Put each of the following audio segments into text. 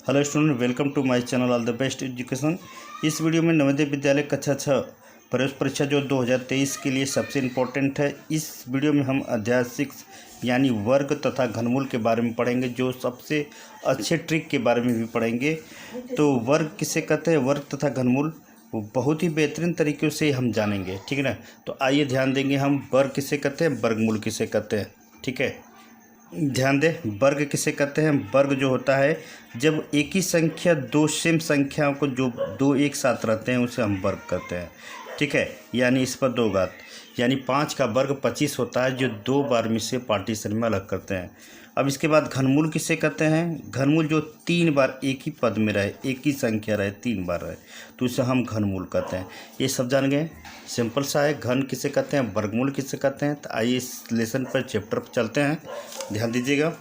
Hello student, welcome to my channel all the best education. इस video में नवोदय विद्यालय कक्षा 6 प्रवेश परीक्षा जो 2023 के लिए सबसे इम्पोर्टेंट है। इस वीडियो में हम अध्याय 6 यानी वर्ग तथा घनमूल के बारे में पढ़ेंगे, जो सबसे अच्छे ट्रिक के बारे में भी पढ़ेंगे। तो वर्ग किसे कहते हैं, वर्ग तथा घनमूल वो बहुत ही बेहतरीन तरीक़े से हम जानेंगे, ठीक है ना। तो आइए ध्यान देंगे हम वर्ग किसे कहते हैं, वर्गमूल किसे कहते हैं, ठीक है। ध्यान दें, वर्ग किसे कहते हैं। वर्ग जो होता है जब एक ही संख्या दो सेम संख्याओं को जो दो एक साथ रहते हैं उसे हम वर्ग कहते हैं, ठीक है। यानी इस पर दो घात यानी 5 का वर्ग 25 होता है, जो दो बार में से पार्टीशन में अलग करते हैं। अब इसके बाद घनमूल किसे कहते हैं। घनमूल जो 3 बार एक ही पद में रहे, एक ही संख्या रहे, 3 बार रहे, तो इसे हम घनमूल कहते हैं। ये सब जान गए, सिंपल सा है। घन किसे कहते हैं, वर्गमूल किसे कहते हैं। तो आइए इस लेसन पर, चैप्टर पर चलते हैं। ध्यान दीजिएगा,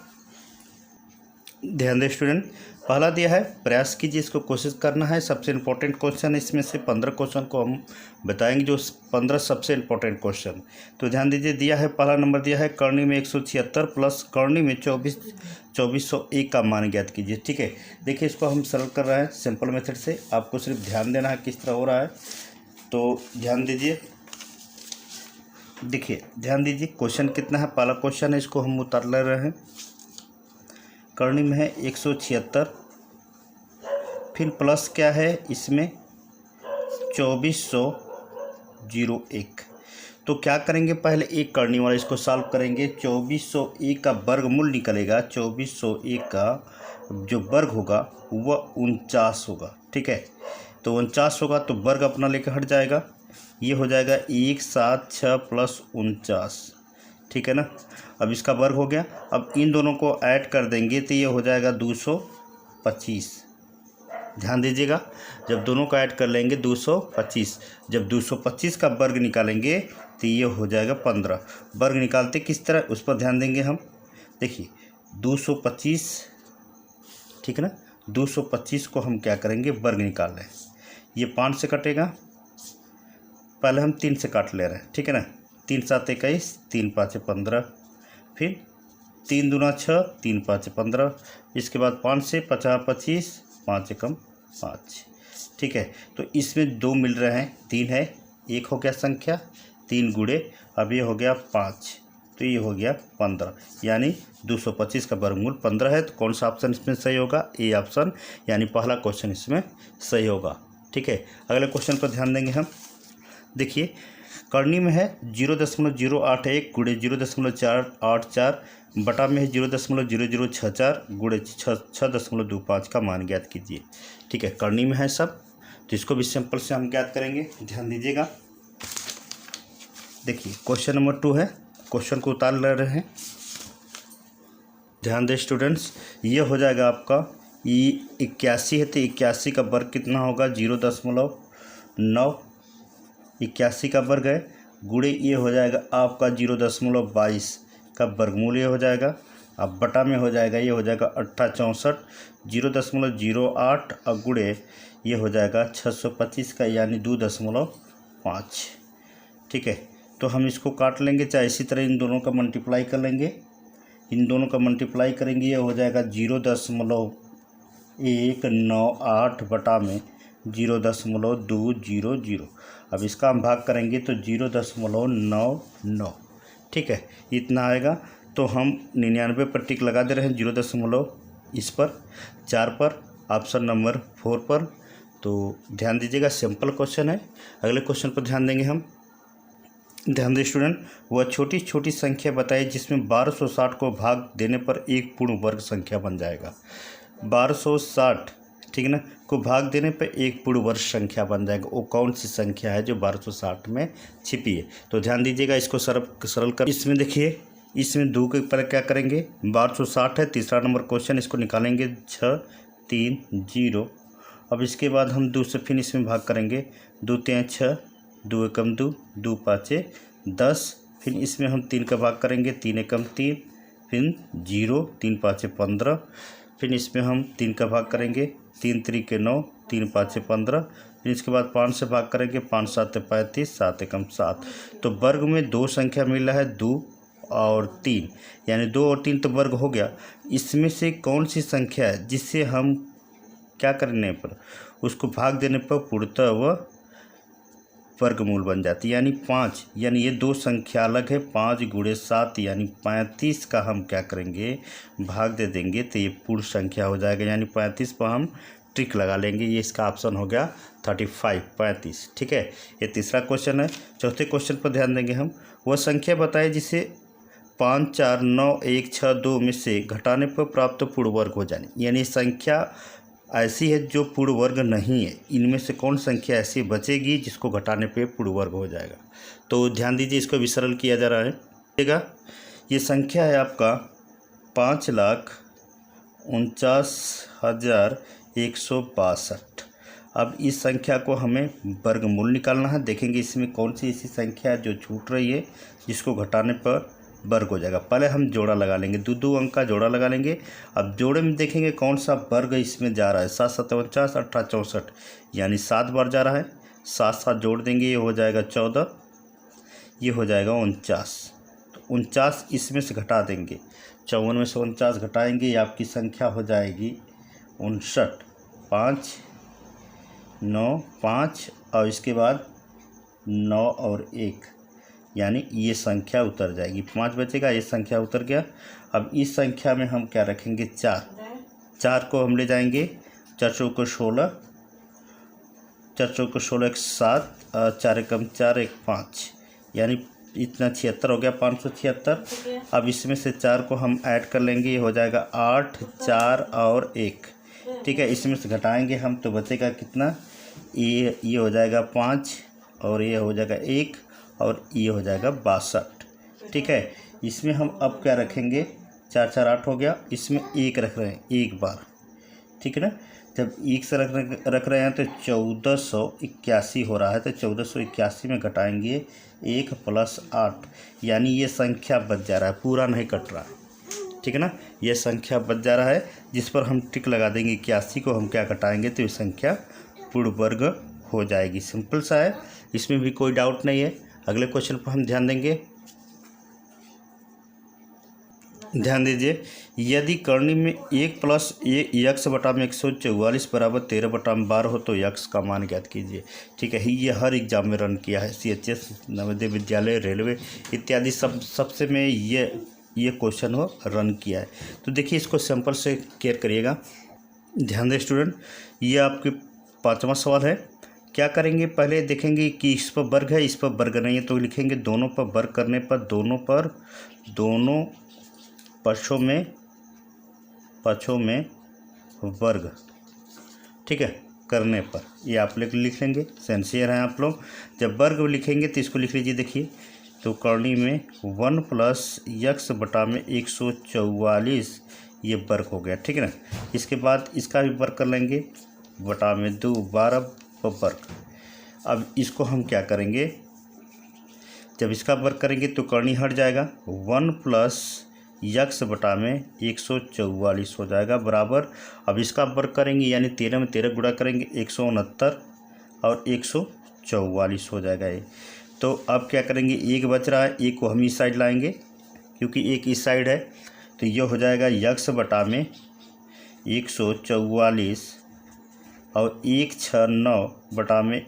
ध्यान दें स्टूडेंट। पहला दिया है, प्रयास कीजिए, इसको कोशिश करना है। सबसे इम्पोर्टेंट क्वेश्चन है, इसमें से 15 क्वेश्चन को हम बताएंगे, जो 15 सबसे इम्पोर्टेंट क्वेश्चन। तो ध्यान दीजिए, दिया है पहला नंबर दिया है, करनी में 176 प्लस करनी में 2401 का मान ज्ञात कीजिए, ठीक है। देखिए, इसको हम सरल कर रहे हैं सिंपल मेथड से। आपको सिर्फ ध्यान देना है किस तरह हो रहा है। तो ध्यान दीजिए, देखिए ध्यान दीजिए, क्वेश्चन कितना है। पहला क्वेश्चन है, इसको हम उतार ले रहे हैं। करनी में है 176, फिर प्लस क्या है इसमें 2401। तो क्या करेंगे, पहले एक करनी वाला इसको सॉल्व करेंगे। 2401 का वर्गमूल निकलेगा। 2401 का जो वर्ग होगा वह 49 होगा, ठीक है। तो 49 होगा तो वर्ग अपना लेकर हट जाएगा। ये हो जाएगा 176 प्लस 49, ठीक है ना। अब इसका वर्ग हो गया। अब इन दोनों को ऐड कर देंगे तो ये हो जाएगा 225। ध्यान दीजिएगा, जब दोनों को ऐड कर लेंगे 225। जब 225 का वर्ग निकालेंगे तो ये हो जाएगा 15। वर्ग निकालते किस तरह, उस पर ध्यान देंगे हम। देखिए 225, ठीक है ना। 225 को हम क्या करेंगे, वर्ग निकाल रहे हैं। ये 5 से कटेगा, पहले हम 3 से काट ले रहे हैं, ठीक है ना। 3 7 21, 3 5 15, फिर 3 दूना 6, 3 5 15। इसके बाद 5 से 50 25, 5 एकम 5, ठीक है। तो इसमें 2 मिल रहे हैं, 3 है, 1 हो गया संख्या, 3 गुणे, अब ये हो गया 5, तो ये हो गया 15। यानी 225 का वर्गमूल 15 है। तो कौन सा ऑप्शन इसमें सही होगा, ए ऑप्शन, यानी पहला क्वेश्चन इसमें सही होगा, ठीक है। अगले क्वेश्चन पर ध्यान देंगे हम। देखिए, करनी में है 0.081 गुणे 0.484, बटा में है 0.0064 गुणे 6.25 का मान ज्ञात कीजिए, ठीक है। करनी में है सब, तो इसको भी सिंपल से हम ज्ञात करेंगे। ध्यान दीजिएगा, देखिए क्वेश्चन नंबर 2 है, क्वेश्चन को उतार ले रहे हैं। ध्यान दें स्टूडेंट्स, ये हो जाएगा आपका, ये 81 है तो 81 का वर्ग कितना होगा, 0.9। 81 का वर्ग है, गुणे ये हो जाएगा आपका 0.22 का वर्गमूल, ये हो जाएगा। अब बटा में हो जाएगा, ये हो जाएगा 864, 0.08 और गुणे ये हो जाएगा 625 का, यानी 2.5, ठीक है। तो हम इसको काट लेंगे, चाहे इसी तरह इन दोनों का मल्टीप्लाई कर लेंगे। इन दोनों का मल्टीप्लाई करेंगे, ये हो जाएगा 0.198 बटा में 0.200। अब इसका हम भाग करेंगे तो 0.99, ठीक है, इतना आएगा। तो हम 99 पर टिक लगा दे रहे हैं, 0. इस पर 4 पर, ऑप्शन नंबर 4 पर। तो ध्यान दीजिएगा, सिंपल क्वेश्चन है। अगले क्वेश्चन पर ध्यान देंगे हम। ध्यान दें स्टूडेंट, वह छोटी छोटी संख्या बताइए जिसमें 1260 को भाग देने पर एक पूर्ण वर्ग संख्या बन जाएगा। 1260, ठीक है ना, को भाग देने पर एक पूर्ण वर्ग संख्या बन जाएगा। वो कौन सी संख्या है जो 1260 में छिपी है। तो ध्यान दीजिएगा, इसको सरल कर। इसमें देखिए, इसमें 2 के पर क्या करेंगे, 1260 है, तीसरा नंबर क्वेश्चन, इसको निकालेंगे 6 3 0। अब इसके बाद हम 2 से फिर इसमें भाग करेंगे, 2 3 6, 2 एकम 2, 2 5 10। फिर इसमें हम 3 का भाग करेंगे, 3 एकम 3, फिर 0, 3 5 15। फिर इसमें हम 3 का भाग करेंगे, 3 3 9, 3 5 15। फिर इसके बाद 5 से भाग करेंगे, 5 7 35, 7 एकम 7। तो वर्ग में 2 संख्या मिल रहा है, 2 और 3, यानी 2 और 3 तो वर्ग हो गया। इसमें से कौन सी संख्या है जिससे हम क्या करने पर, उसको भाग देने पर पूर्णतः वह वर्गमूल बन जाती है। यानी 5, यानी ये दो संख्या अलग है, 5 गुणे 7 यानी 35 का हम क्या करेंगे, भाग दे देंगे तो ये पूर्ण संख्या हो जाएगा। यानी 35 पर हम ट्रिक लगा लेंगे। ये इसका ऑप्शन हो गया 35, 35। ठीक है, ये तीसरा क्वेश्चन है। चौथे क्वेश्चन पर ध्यान देंगे हम। वह संख्या बताए जिसे 5, 4, 9, 1, 6, 2 में से घटाने पर प्राप्त पूर्ण वर्ग हो जाए। यानी संख्या ऐसी है जो पूर्ण वर्ग नहीं है, इनमें से कौन संख्या ऐसी बचेगी जिसको घटाने पे पूर्ण वर्ग हो जाएगा। तो ध्यान दीजिए, इसको भी सरल किया जा रहा है। देखिएगा, ये संख्या है आपका 5,49,162। अब इस संख्या को हमें वर्गमूल निकालना है। देखेंगे इसमें कौन सी ऐसी संख्या है जो छूट रही है जिसको घटाने पर वर्ग हो जाएगा। पहले हम जोड़ा लगा लेंगे, दो अंक का जोड़ा लगा लेंगे। अब जोड़े में देखेंगे कौन सा वर्ग इसमें जा रहा है। 7, 7, 49, 18, 64 यानी 7 बार जा रहा है। 7 7 जोड़ देंगे, ये हो जाएगा 14, ये हो जाएगा 49। तो 49 इसमें से घटा देंगे, 54 में से 49 घटाएंगे, ये आपकी संख्या हो जाएगी 59। 5, 9, 5 और इसके बाद 9 और 1 यानी ये संख्या उतर जाएगी। 5 बचेगा, ये संख्या उतर गया। अब इस संख्या में हम क्या रखेंगे, 4 को हम ले जाएंगे। 4 चौको 16, 4 चौको 16, 1 7, 4 एकम 4, 1 5 यानी इतना 76 हो गया, 576। अब इसमें से 4 को हम ऐड कर लेंगे, ये हो जाएगा 8, 4 और 1। ठीक है, इसमें से घटाएंगे हम तो बचेगा कितना, ये हो जाएगा 5 और ये हो जाएगा 1 और ये हो जाएगा 62। ठीक है, इसमें हम अब क्या रखेंगे, 4 4 8 हो गया, इसमें 1 रख रहे हैं एक बार। ठीक है ना, जब 1 से रख रहे हैं तो 1481 हो रहा है। तो 1481 में घटाएंगे 1 + 8 यानी ये संख्या बच जा रहा है, पूरा नहीं कट रहा है। ठीक है ना, ये संख्या बच जा रहा है जिस पर हम टिक लगा देंगे। 81 को हम क्या घटाएंगे तो ये संख्या पूर्ण वर्ग हो जाएगी। सिंपल सा है, इसमें भी कोई डाउट नहीं है। अगले क्वेश्चन पर हम ध्यान देंगे। ध्यान दीजिए, यदि करनी में 1 + x बटा में 144 बराबर 13/12 हो तो x का मान ज्ञात कीजिए। ठीक है, ये हर एग्जाम में रन किया है, CHS, नवोदय विद्यालय, रेलवे इत्यादि सबसे में ये क्वेश्चन हो रन किया है। तो देखिए, इसको सिंपल से केयर करिएगा। ध्यान दें स्टूडेंट, ये आपके 5वां सवाल है। क्या करेंगे, पहले देखेंगे कि इस पर वर्ग है, इस पर वर्ग नहीं है, तो लिखेंगे दोनों पर वर्ग करने पर दोनों पक्षों में वर्ग। ठीक है, करने पर ये आप लोग लिख लेंगे। सेंसियर हैं आप लोग। जब वर्ग लिखेंगे तो इसको लिख लीजिए। देखिए, तो करनी में 1 + x बटा में 144 ये वर्ग हो गया। ठीक है ना, इसके बाद इसका भी वर्ग कर लेंगे, बटा में 2 12 वर्ग। अब इसको हम क्या करेंगे, जब इसका वर्ग करेंगे तो करनी हट जाएगा। 1 + x बटा में 144 हो जाएगा बराबर। अब इसका वर्ग करेंगे यानी 13 में 13 गुणा करेंगे, 169 और 144 हो जाएगा ये। तो अब क्या करेंगे, एक बच रहा है, एक को हम इस साइड लाएंगे क्योंकि एक इस साइड है। तो ये हो जाएगा x बटा में 144 और 169 बटा में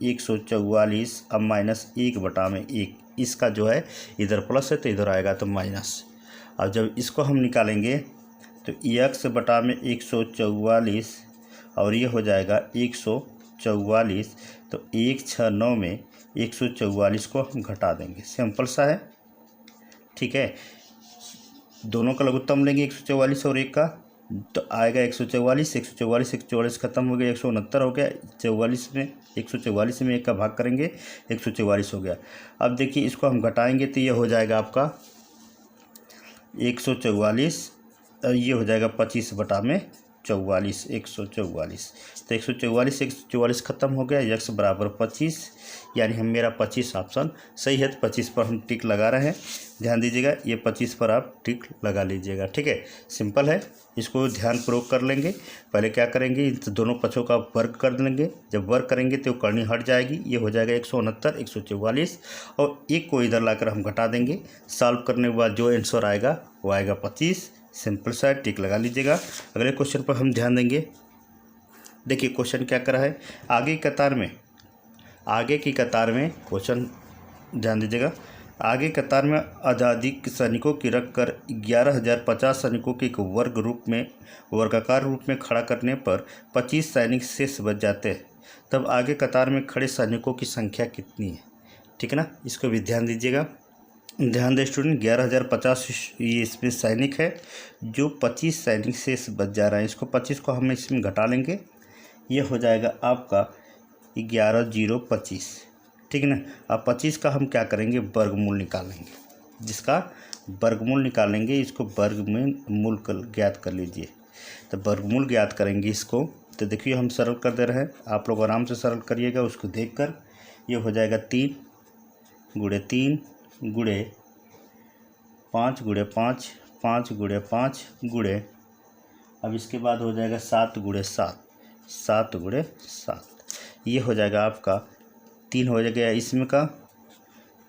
144 अब -1 बटा में 1। इसका जो है इधर प्लस है तो इधर आएगा तो माइनस। अब जब इसको हम निकालेंगे तो x बटा में 144 और ये हो जाएगा 144। तो 169 में 144 को हम घटा देंगे। सिंपल सा है। ठीक है, दोनों का लघुत्तम लेंगे 144 और 1 का, तो आएगा 144। 144 खत्म हो गया, 169 हो गया। 144 में 1 का भाग करेंगे, 144 हो गया। अब देखिए, इसको हम घटाएंगे तो ये हो जाएगा आपका 144 और ये हो जाएगा 25 बटा में 44, 144। तो 144 खत्म हो गया, x बराबर 25 यानी हम मेरा 25 ऑप्शन सही है। तो 25 पर हम टिक लगा रहे हैं। ध्यान दीजिएगा, ये 25 पर आप टिक लगा लीजिएगा। ठीक है, सिंपल है, इसको ध्यानपूर्वक कर लेंगे। पहले क्या करेंगे, इन दोनों पक्षों का वर्ग कर लेंगे। जब वर्ग करेंगे तो करनी हट जाएगी, ये हो जाएगा 169, 144 और 1 को इधर लाकर हम घटा देंगे। सॉल्व करने के बाद जो आंसर आएगा वो आएगा 25। सिंपल सा टिक लगा लीजिएगा। अगले क्वेश्चन पर हम ध्यान देंगे। देखिए क्वेश्चन क्या कर रहा है, आगे की कतार में क्वेश्चन ध्यान दीजिएगा। आगे कतार में आज़ादी सैनिकों की रखकर 11,050 सैनिकों के एक वर्गाकार रूप में खड़ा करने पर 25 सैनिक शेष बच जाते हैं, तब आगे कतार में खड़े सैनिकों की संख्या कितनी है। ठीक है ना, इसको भी ध्यान दीजिएगा। ध्यान दें स्टूडेंट, 11,050 ये इसमें सैनिक है, जो 25 सैनिक शेष बच जा रहा है। इसको 25 को हम इसमें घटा लेंगे, ये हो जाएगा आपका 11,025। ठीक है ना। अब 25 का हम क्या करेंगे, वर्गमूल निकालेंगे। जिसका वर्गमूल निकालेंगे, इसको वर्ग में मूल ज्ञात कर लीजिए। तो वर्गमूल ज्ञात करेंगे इसको, तो देखिए हम सरल कर दे रहे हैं, आप लोग आराम से सरल करिएगा उसको देखकर। ये हो जाएगा 3 गुणे 3 गुणे 5 गुणे 5 5 गुणे 5 गुणे, अब इसके बाद हो जाएगा 7 गुणे 7 7 गुणे 7। ये हो जाएगा आपका 3 हो जाएगा इसमें का,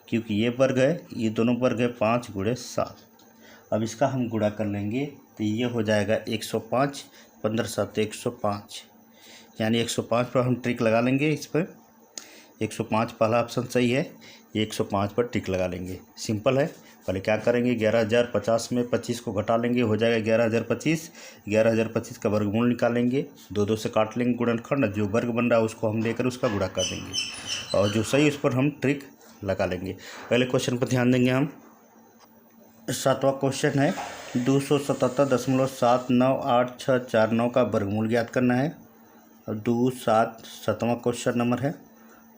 क्योंकि ये वर्ग है, ये दोनों वर्ग है, 5 गुणे 7। अब इसका हम गुणा कर लेंगे तो ये हो जाएगा 105, 15 7 105, यानी 105 पर हम ट्रिक लगा लेंगे। इस पर 105 पहला ऑप्शन सही है, ये 105 पर टिक लगा लेंगे। सिंपल है। पहले क्या करेंगे, 11,050 में 25 को घटा लेंगे, हो जाएगा 11,025। 11,025 का वर्गमूल निकालेंगे, 2 से काट लेंगे गुणनखंड, जो वर्ग बन रहा है उसको हम लेकर उसका गुणा कर देंगे, और जो सही उस पर हम ट्रिक लगा लेंगे। पहले क्वेश्चन पर ध्यान देंगे हम। 7वां क्वेश्चन है, 277.79869 का वर्गमूल ज्ञात करना है। और 7वां क्वेश्चन नंबर है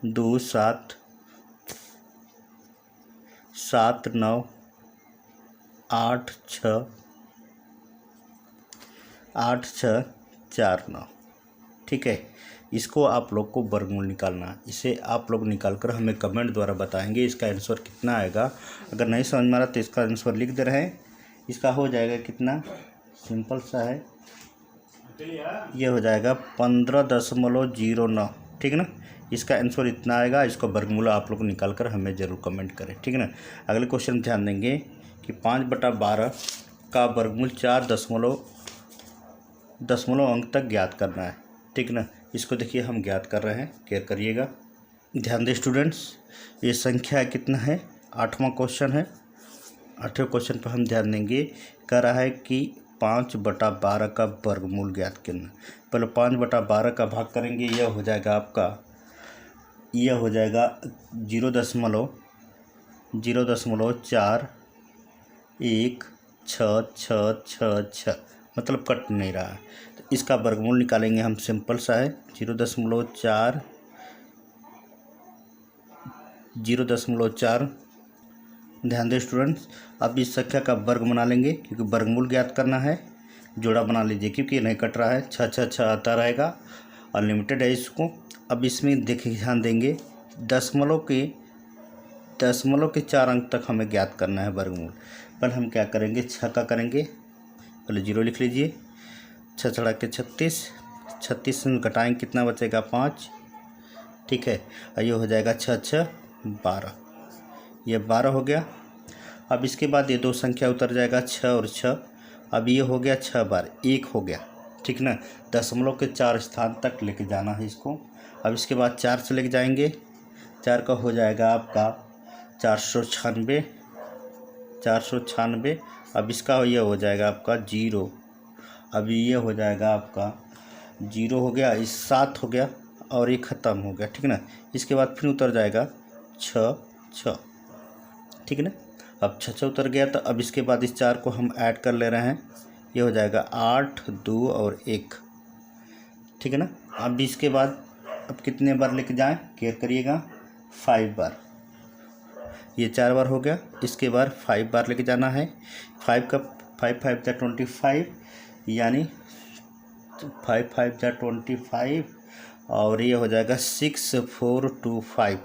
27798684649। ठीक है, इसको आप लोग को वर्गमूल निकालना है। इसे आप लोग निकाल कर हमें कमेंट द्वारा बताएंगे इसका आंसर कितना आएगा। अगर नहीं समझ में आ रहा तो इसका आंसर लिख दे रहे हैं। इसका हो जाएगा कितना, सिंपल सा है, ये हो जाएगा 15.09। ठीक है ना, इसका आंसर इतना आएगा। इसको वर्गमूल आप लोग निकाल कर हमें ज़रूर कमेंट करें। ठीक है ना। अगले क्वेश्चन में ध्यान देंगे कि 5/12 का वर्गमूल 4 दशमलव अंक तक ज्ञात करना है। ठीक है ना, इसको देखिए हम ज्ञात कर रहे हैं, केयर करिएगा। ध्यान दें स्टूडेंट्स, ये संख्या कितना है, 8वां क्वेश्चन है। 8वें क्वेश्चन पर हम ध्यान देंगे, कह रहा है कि 5/12 का वर्गमूल ज्ञात करना। पहले 5/12 का भाग करेंगे, यह हो जाएगा आपका, यह हो जाएगा 0.4166666, मतलब कट नहीं रहा है। तो इसका वर्गमूल निकालेंगे हम, सिंपल सा है, 0.4। ध्यान दें स्टूडेंट्स, अब इस संख्या का वर्ग बना लेंगे, क्योंकि वर्गमूल ज्ञात करना है। जोड़ा बना लीजिए, क्योंकि ये नहीं कट रहा है, 6 6 6 आता रहेगा, अनलिमिटेड है इसको। अब इसमें देखिए ध्यान देंगे, दशमलव के 4 अंक तक हमें ज्ञात करना है वर्गमूल। पहले हम क्या करेंगे, 6 का करेंगे, पहले 0 लिख लीजिए, 6 छड़ा के 36, 36 से घटाएंगे कितना बचेगा, 5। ठीक है, और ये हो जाएगा 6 6 12, ये 12 हो गया। अब इसके बाद ये 2 संख्या उतर जाएगा, 6 और 6। अब ये हो गया 6 बार 1 हो गया। ठीक ना, दशमलव के 4 स्थान तक लेके जाना है इसको। अब इसके बाद 4 से लेके जाएंगे, 4 का हो जाएगा आपका 496। अब इसका ये हो जाएगा आपका 0। अब ये हो जाएगा आपका 0 हो गया, इस 7 हो गया, और ये ख़त्म हो गया। ठीक है ना, इसके बाद फिर उतर जाएगा 6 6। ठीक है ना, अब 6 6 उतर गया। तो अब इसके बाद इस 4 को हम ऐड कर ले रहे हैं, ये हो जाएगा 8 2 और 1। ठीक है ना, अब इसके बाद अब कितने बार लेके जाएं, केयर करिएगा, 5 बार। ये 4 बार हो गया, इसके बाद 5 बार लेके जाना है। 5 का 5 5 जा 25, यानी 5 5 जा 25, और ये हो जाएगा 6 4 2 5।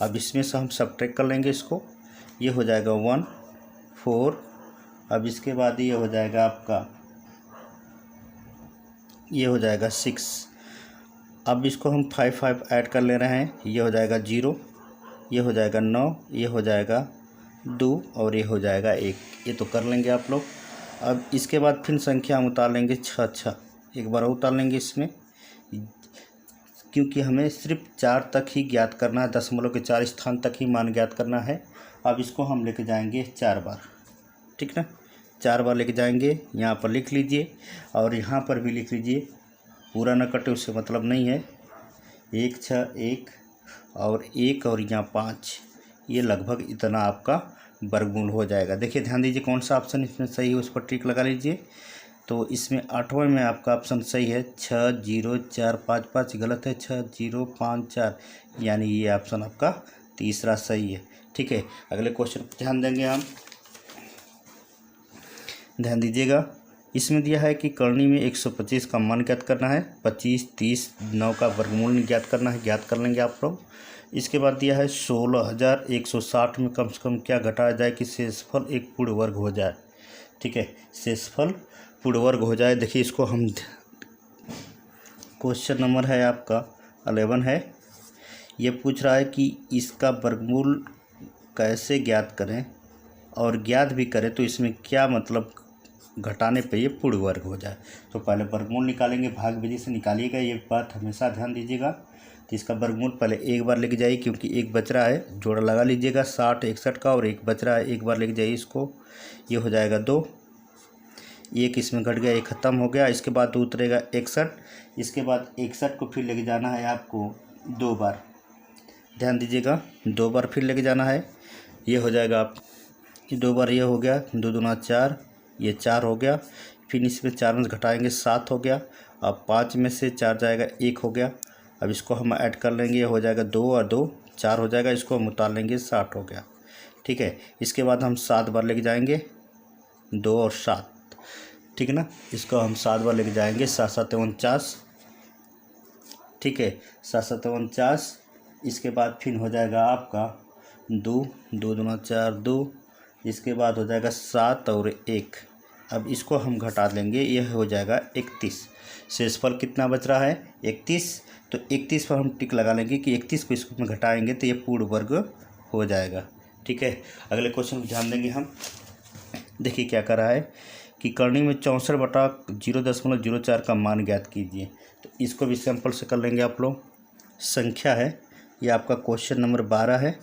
अब इसमें से हम सब्ट्रैक्ट कर लेंगे इसको, ये हो जाएगा 1 4। अब इसके बाद ये हो जाएगा आपका, ये हो जाएगा 6। अब इसको हम 5 5 ऐड कर ले रहे हैं, ये हो जाएगा 0, ये हो जाएगा 9, ये हो जाएगा 2, और ये हो जाएगा 1। ये तो कर लेंगे आप लोग। अब इसके बाद फिर संख्या हम उतार लेंगे 6 6, एक बार उतार लेंगे इसमें, क्योंकि हमें सिर्फ 4 तक ही ज्ञात करना है, दशमलव के 4 स्थान तक ही मान ज्ञात करना है। अब इसको हम लेके जाएंगे 4 बार, ठीक ना, 4 बार लेके जाएंगे। यहाँ पर लिख लीजिए और यहाँ पर भी लिख लीजिए, पूरा न कटे उससे मतलब नहीं है। 1 6 1 और 1 और यहाँ 5, ये लगभग इतना आपका वर्गमूल हो जाएगा। देखिए ध्यान दीजिए कौन सा ऑप्शन इसमें सही है, उस पर टिक लगा लीजिए। तो इसमें 8वें में आपका ऑप्शन सही है, 6 0 4 5 5 गलत है, 6 0 5 4, यानी ये ऑप्शन आपका तीसरा सही है। ठीक है, अगले क्वेश्चन पर ध्यान देंगे हम। ध्यान दीजिएगा, इसमें दिया है कि करनी में 125 का मान ज्ञात करना है, 25 30 9 का वर्गमूल ज्ञात करना है, ज्ञात कर लेंगे आप लोग। इसके बाद दिया है 16,160 में कम से कम क्या घटाया जाए कि शेषफल एक पूर्ण वर्ग हो जाए। ठीक है, शेषफल पूर्ण वर्ग हो जाए। देखिए इसको हम, क्वेश्चन नंबर है आपका 11 है। ये पूछ रहा है कि इसका वर्गमूल कैसे ज्ञात करें, और ज्ञात भी करें तो इसमें क्या मतलब घटाने पे ये पूर्ण वर्ग हो जाए। तो पहले वर्गमूल निकालेंगे, भाग विधि से निकालिएगा, ये बात हमेशा ध्यान दीजिएगा। तो इसका वर्गमूल पहले एक बार लेके जाइए, क्योंकि एक बच रहा है, जोड़ा लगा लीजिएगा 60 61 का, और एक बच रहा है, एक बार लेके जाइए इसको, ये हो जाएगा 2, एक इसमें घट गया, एक ख़त्म हो गया। इसके बाद उतरेगा 61, इसके बाद 61 को फिर लेके जाना है आपको 2 बार, ध्यान दीजिएगा 2 बार फिर लेके जाना है, ये हो जाएगा आप 2 बार, ये हो गया 2 दूना 4, ये 4 हो गया। फिर इसमें 4 में से घटाएंगे 7 हो गया। अब 5 में से 4 जाएगा 1 हो गया। अब इसको हम ऐड कर लेंगे, ये हो जाएगा 2 और 2 4 हो जाएगा, इसको हम उतार लेंगे 60 हो गया। ठीक है, इसके बाद हम 7 बार लेके जाएंगे, 2 और 7, ठीक है ना, इसको हम 7 बार लेके जाएंगे, 7 7 49, ठीक है, 7 7 49। इसके बाद फिर हो जाएगा आपका 2 2 दूना 4 2, इसके बाद हो जाएगा 7 और 1। अब इसको हम घटा देंगे, यह हो जाएगा 31। शेषफल कितना बच रहा है 31, तो 31 पर हम टिक लगा लेंगे कि 31 को इसको में घटाएंगे तो ये पूर्ण वर्ग हो जाएगा। ठीक है, अगले क्वेश्चन को ध्यान देंगे हम। देखिए क्या कर रहा है कि करनी में 64/0.04 का मान ज्ञात कीजिए। तो इसको भी सैंपल से कर लेंगे आप लोग। संख्या है, ये आपका क्वेश्चन नंबर 12 है।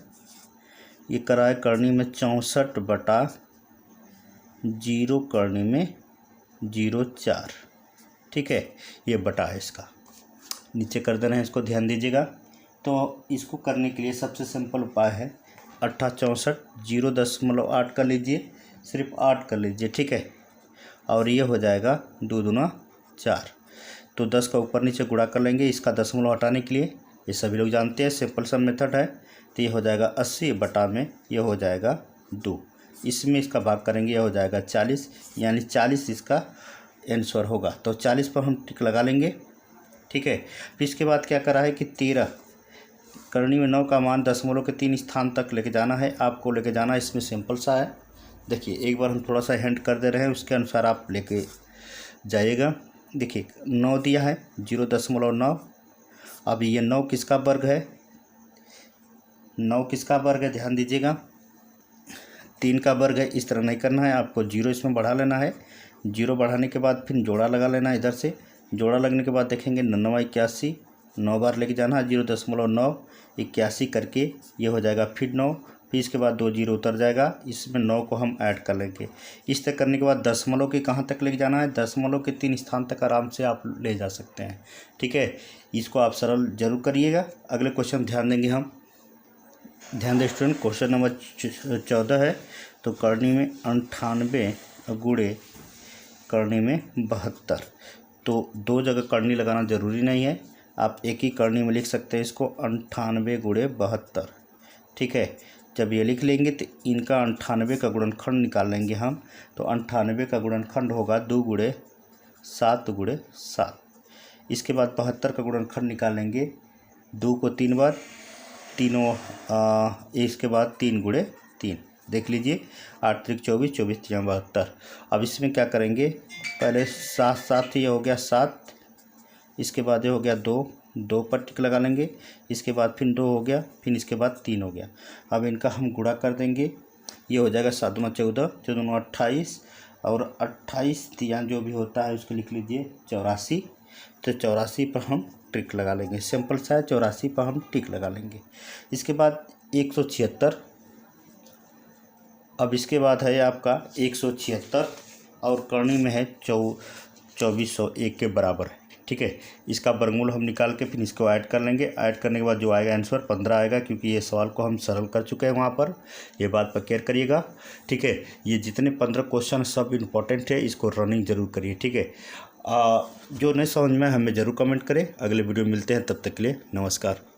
ये करा है करनी में 64/0 करनी में 04, ठीक है, ये बटा है इसका, नीचे कर देना है इसको, ध्यान दीजिएगा। तो इसको करने के लिए सबसे सिंपल उपाय है 64 0.8 कर लीजिए, सिर्फ 8 कर लीजिए, ठीक है, और ये हो जाएगा 2 दूना 4। तो 10 का ऊपर नीचे गुणा कर लेंगे इसका दशमलव हटाने के लिए, ये सभी लोग जानते हैं, सिंपल सा मेथड है। तो ये हो जाएगा 80 बटा में ये हो जाएगा 2, इसमें इसका भाग करेंगे, ये हो जाएगा 40, यानी 40 इसका आंसर होगा। तो 40 पर हम टिक लगा लेंगे, ठीक है। फिर इसके बाद क्या करा है कि 13 करनी में 9 का मान दशमलव के 3 स्थान तक लेके जाना है, आपको लेके जाना है, इसमें सिंपल सा है। देखिए एक बार हम थोड़ा सा हिंट कर दे रहे हैं, उसके अनुसार आप लेके जाइएगा। देखिए 9 दिया है 0.9, अब ये 9 किसका वर्ग है, 9 किसका वर्ग है, ध्यान दीजिएगा 3 का वर्ग है। इस तरह नहीं करना है, आपको 0 इसमें बढ़ा लेना है, 0 बढ़ाने के बाद फिर जोड़ा लगा लेना है, इधर से जोड़ा लगने के बाद देखेंगे 9 81, 9 बार लेके जाना है, 0.9 81 करके ये हो जाएगा फिर 9, फिर इसके बाद 2 0 उतर जाएगा, इसमें 9 को हम ऐड कर लेंगे। इस तरह करने के बाद दशमलव के कहाँ तक लेके जाना है, दशमलव के 3 स्थान तक आराम से आप ले जा सकते हैं। ठीक है, इसको आप सरल जरूर करिएगा। अगले क्वेश्चन ध्यान देंगे हम। ध्यान दें स्टूडेंट, क्वेश्चन नंबर 14 है। तो करनी में 98 गुणे करनी में 72, तो 2 जगह करनी लगाना ज़रूरी नहीं है, आप एक ही करनी में लिख सकते हैं इसको, 98 गुणे 72, ठीक है। जब ये लिख लेंगे तो इनका 98 का गुणनखंड निकाल लेंगे हम। तो 98 का गुणनखंड होगा 2 गुणे 7 गुणे 7। इसके बाद 72 का गुणनखंड निकालेंगे, 2 को 3 बार, तीनों इसके बाद 3 गुणे 3, देख लीजिए 8 त्रिक 24, 24 3 72। अब इसमें क्या करेंगे, पहले 7 7 ये हो गया 7, इसके बाद ये हो गया 2 2 पर टिक लगा लेंगे, इसके बाद फिर 2 हो गया, फिर इसके बाद 3 हो गया। अब इनका हम गुणा कर देंगे, ये हो जाएगा 7 दूना 14, 14 28, और 28 3 जो भी होता है उसको लिख लीजिए 84। तो 84 पर हम टिक लगा लेंगे। सिंपल सा है, 84 पर हम टिक लगा लेंगे। इसके बाद 176, अब इसके बाद है आपका 176 और करनी में है 2401 के बराबर है। ठीक है, इसका वर्गमूल हम निकाल के फिर इसको ऐड कर लेंगे। ऐड करने के बाद जो आएगा आंसर 15 आएगा, क्योंकि ये सवाल को हम सरल कर चुके हैं वहाँ पर। ये बात पर केयर करिएगा। ठीक है, ये जितने 15 क्वेश्चन सब इम्पोर्टेंट है, इसको रनिंग जरूर करिए। ठीक है, जो नहीं समझ में हमें ज़रूर कमेंट करें। अगले वीडियो में मिलते हैं, तब तक के लिए नमस्कार।